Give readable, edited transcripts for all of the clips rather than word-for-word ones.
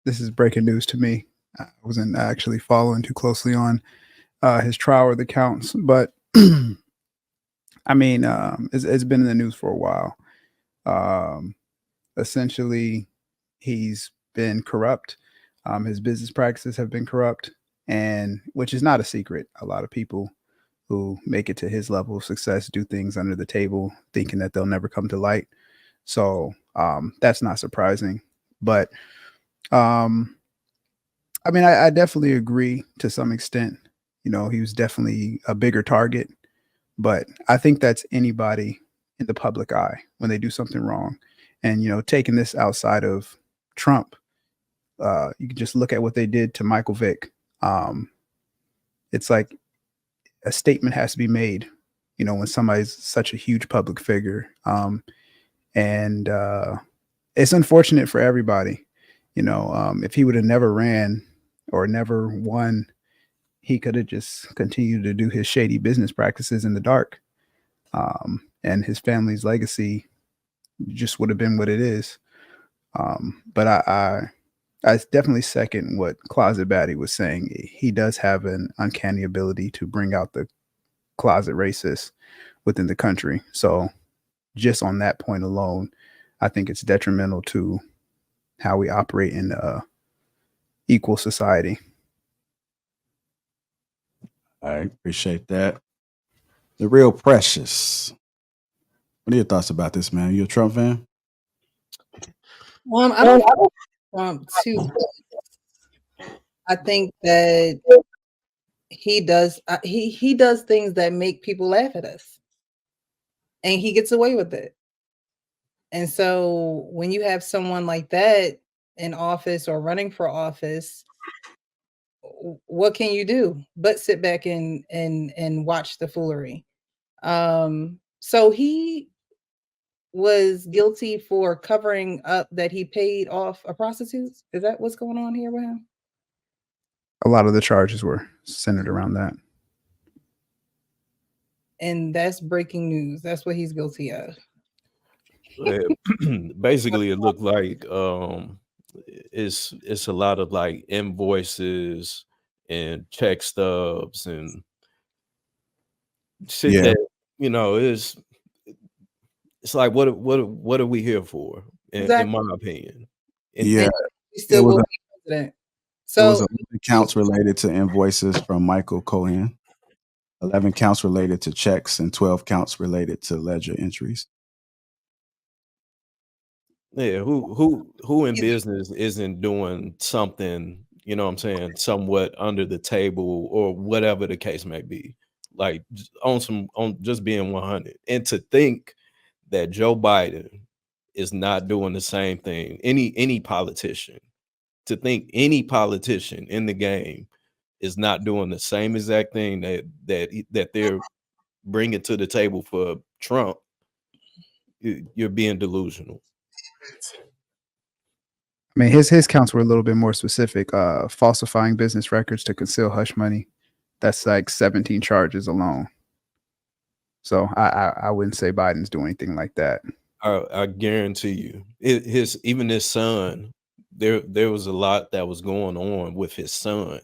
this is breaking news to me. I wasn't actually following too closely on his trial or the counts, but I mean, it's been in the news for a while. Um, Essentially, he's been corrupt. His business practices have been corrupt, and which is not a secret. A lot of people who make it to his level of success do things under the table, thinking that they'll never come to light. So that's not surprising. But um, I mean, I definitely agree to some extent. You know, he was definitely a bigger target, but I think that's anybody in the public eye when they do something wrong. And, you know, taking this outside of Trump, you can just look at what they did to Michael Vick. Um, it's like a statement has to be made, you know, when somebody's such a huge public figure. And It's unfortunate for everybody. You know, if he would have never ran or never won, he could have just continued to do his shady business practices in the dark. And his family's legacy just would have been what it is. But I definitely second what Closet Batty was saying. He does have an uncanny ability to bring out the closet racist within the country. So just on that point alone, I think it's detrimental to how we operate in equal society. I appreciate that. The real Precious. What are your thoughts about this, man? You a Trump fan? I don't think Trump too. I think that he does he does things that make people laugh at us, and he gets away with it. And so when you have someone like that in office or running for office, what can you do but sit back and watch the foolery? So he was guilty for covering up that he paid off a prostitute. Is that what's going on here with him? A lot of the charges were centered around that. And that's breaking news. That's what he's guilty of. Basically, it looked like it's a lot of like invoices and check stubs and shit that it's like what are we here for? In my opinion, Yeah, he still will be president. So it was 11 counts related to invoices from Michael Cohen, 11 counts related to checks, and 12 counts related to ledger entries. Yeah, who in business isn't doing something, you know what I'm saying, somewhat under the table or whatever the case may be, like on just being 100. And to think that Joe Biden is not doing the same thing, any politician, to think any politician in the game is not doing the same exact thing that they're bringing to the table for Trump, you're being delusional. I mean, his counts were a little bit more specific. Falsifying business records to conceal hush money. That's like 17 charges alone. So I wouldn't say Biden's doing anything like that. I guarantee you, his son. There was a lot that was going on with his son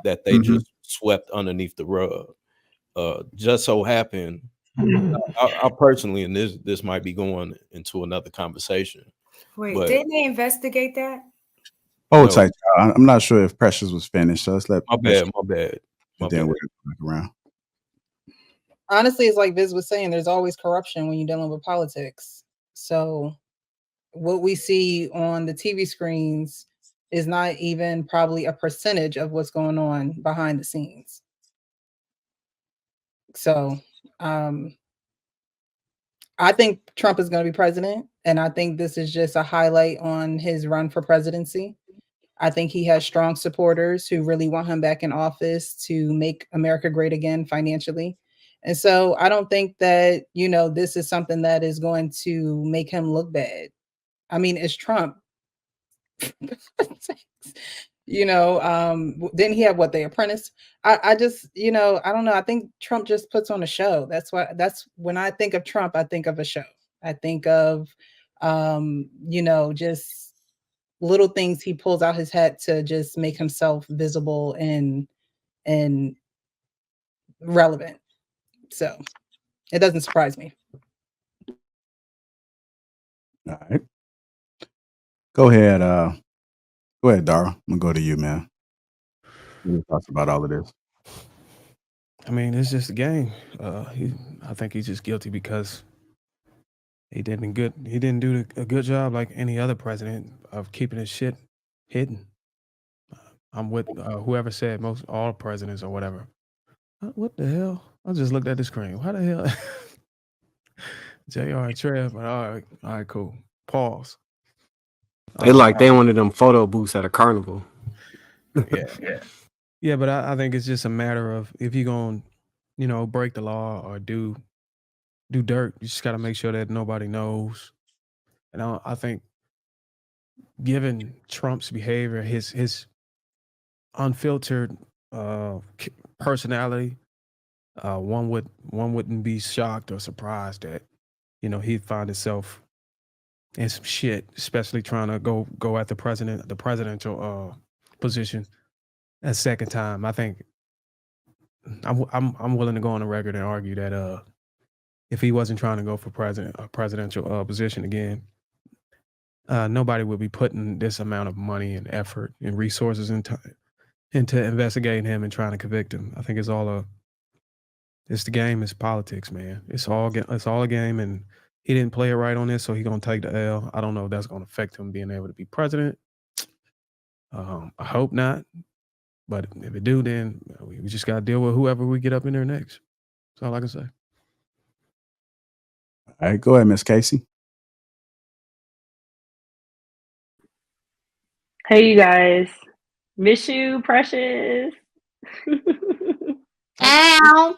that they just swept underneath the rug. Just so happened, I personally, and this might be going into another conversation. Wait, didn't they investigate that? Oh, tight. I'm not sure if Precious was finished, so let's let. My bad. Then we're back around. Honestly, it's like Viz was saying, there's always corruption when you're dealing with politics. So what we see on the TV screens is not even probably a percentage of what's going on behind the scenes. So I think Trump is going to be president, and I think this is just a highlight on his run for presidency. I think he has strong supporters who really want him back in office to make America great again financially. And so I don't think that, this is something that is going to make him look bad. I mean, it's Trump. Didn't he have The Apprentice? I just, I don't know. I think Trump just puts on a show. That's when I think of Trump, I think of a show. I think of, just little things he pulls out his hat to just make himself visible and relevant. So it doesn't surprise me. All right. Go ahead, Dara. I'm gonna go to you, man. What thoughts about all of this? I mean, it's just a game. I think he's just guilty because he didn't do a good job like any other president of keeping his shit hidden. I'm with whoever said all presidents or whatever. What the hell? I just looked at the screen. How the hell? JR and Trev. All right, cool. Pause. They they one of them photo booths at a carnival. Yeah, but I think it's just a matter of if you're going, break the law or do dirt, you just got to make sure that nobody knows. And I think given Trump's behavior, his unfiltered personality, one wouldn't be shocked or surprised that, he'd find himself in some shit, especially trying to go at the presidential position a second time. I think I'm willing to go on the record and argue that if he wasn't trying to go for presidential position again, nobody would be putting this amount of money and effort and resources into investigating him and trying to convict him. I think it's the game. It's politics, man. It's all a game, and he didn't play it right on this, so he's gonna take the L. I don't know if that's gonna affect him being able to be president. I hope not, but if it do, then we just gotta deal with whoever we get up in there next. That's all I can say. All right, go ahead, Miss Casey. Hey, you guys. Miss you, precious. Ow.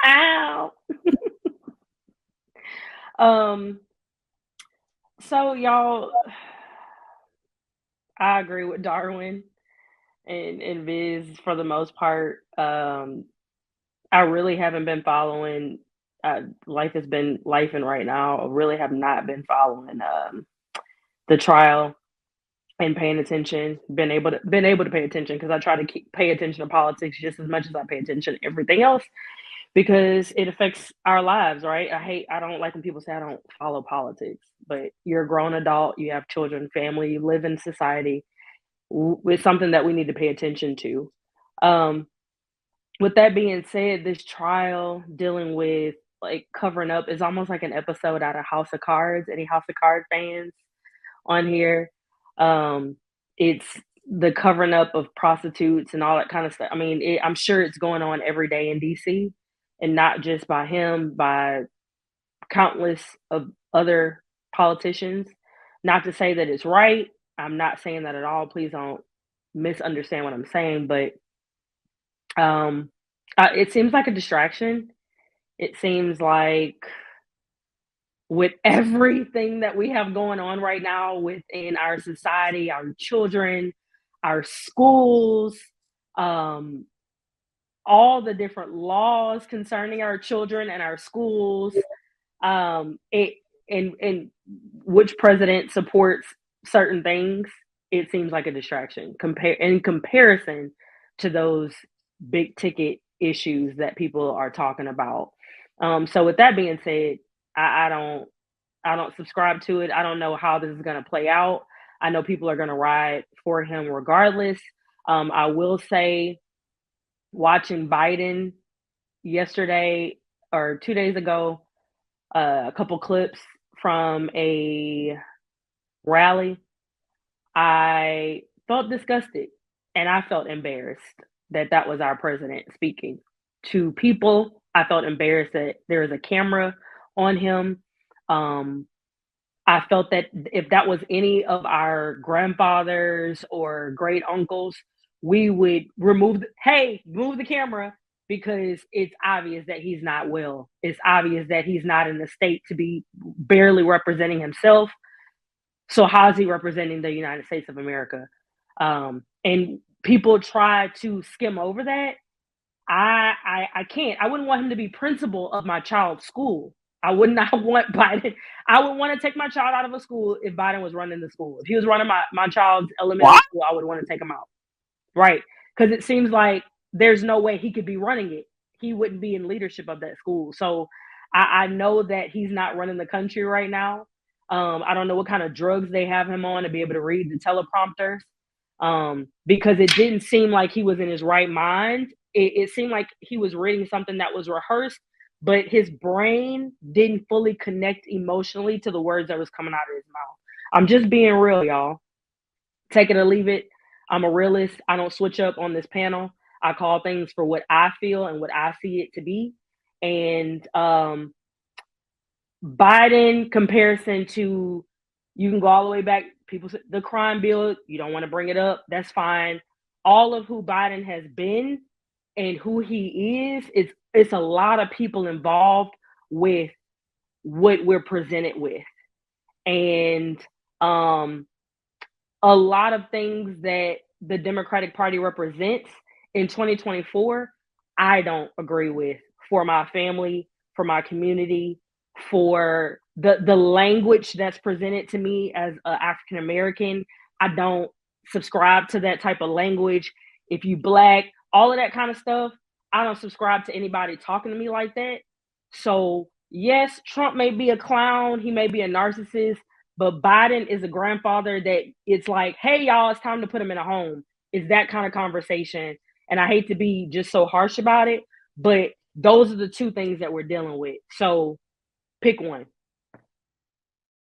Ow. So y'all, I agree with Darwin and Viz for the most part. I really haven't been following. Life has been lifing right now. I really have not been following the trial and paying attention. Been able to pay attention because I try to pay attention to politics just as much as I pay attention to everything else because it affects our lives, right? I don't like when people say I don't follow politics, but you're a grown adult, you have children, family, you live in society. It's something that we need to pay attention to. With that being said, this trial dealing with like covering up is almost like an episode out of House of Cards. Any House of Cards fans on here? It's the covering up of prostitutes and all that kind of stuff. I mean, I'm sure it's going on every day in DC, and not just by him, by countless of other politicians. Not to say that it's right. I'm not saying that at all. Please don't misunderstand what I'm saying, but it seems like a distraction. It seems like with everything that we have going on right now within our society, our children, our schools, all the different laws concerning our children and our schools, and which president supports certain things, it seems like a distraction in comparison to those big ticket issues that people are talking about. So with that being said, I don't subscribe to it. I don't know how this is going to play out. I know people are going to ride for him regardless. I will say, watching Biden yesterday or 2 days ago, a couple clips from a rally, I felt disgusted and I felt embarrassed that was our president speaking to people. I felt embarrassed that there is a camera on him. I felt that if that was any of our grandfathers or great uncles, we would move the camera, because it's obvious that he's not well. It's obvious that he's not in the state to be barely representing himself. So how is he representing the United States of America? And people try to skim over that. I can't. I wouldn't want him to be principal of my child's school. I would not want Biden. I would want to take my child out of a school if Biden was running the school. If he was running my child's elementary school, I would want to take him out. Right. Because it seems like there's no way he could be running it. He wouldn't be in leadership of that school. So I know that he's not running the country right now. I don't know what kind of drugs they have him on to be able to read the teleprompters, because it didn't seem like he was in his right mind. It seemed like he was reading something that was rehearsed, but his brain didn't fully connect emotionally to the words that was coming out of his mouth. I'm just being real, y'all. Take it or leave it. I'm a realist. I don't switch up on this panel. I call things for what I feel and what I see it to be. And Biden comparison to, you can go all the way back. People say the crime bill, you don't want to bring it up. That's fine. All of who Biden has been and who he is, it's a lot of people involved with what we're presented with. And a lot of things that the Democratic Party represents in 2024, I don't agree with, for my family, for my community, for the language that's presented to me as an African American. I don't subscribe to that type of language. If you Black, all of that kind of stuff, I don't subscribe to anybody talking to me like that. So yes, Trump may be a clown, he may be a narcissist, but Biden is a grandfather that it's like, hey, y'all, it's time to put him in a home. It's that kind of conversation. And I hate to be just so harsh about it, but those are the two things that we're dealing with. So pick one.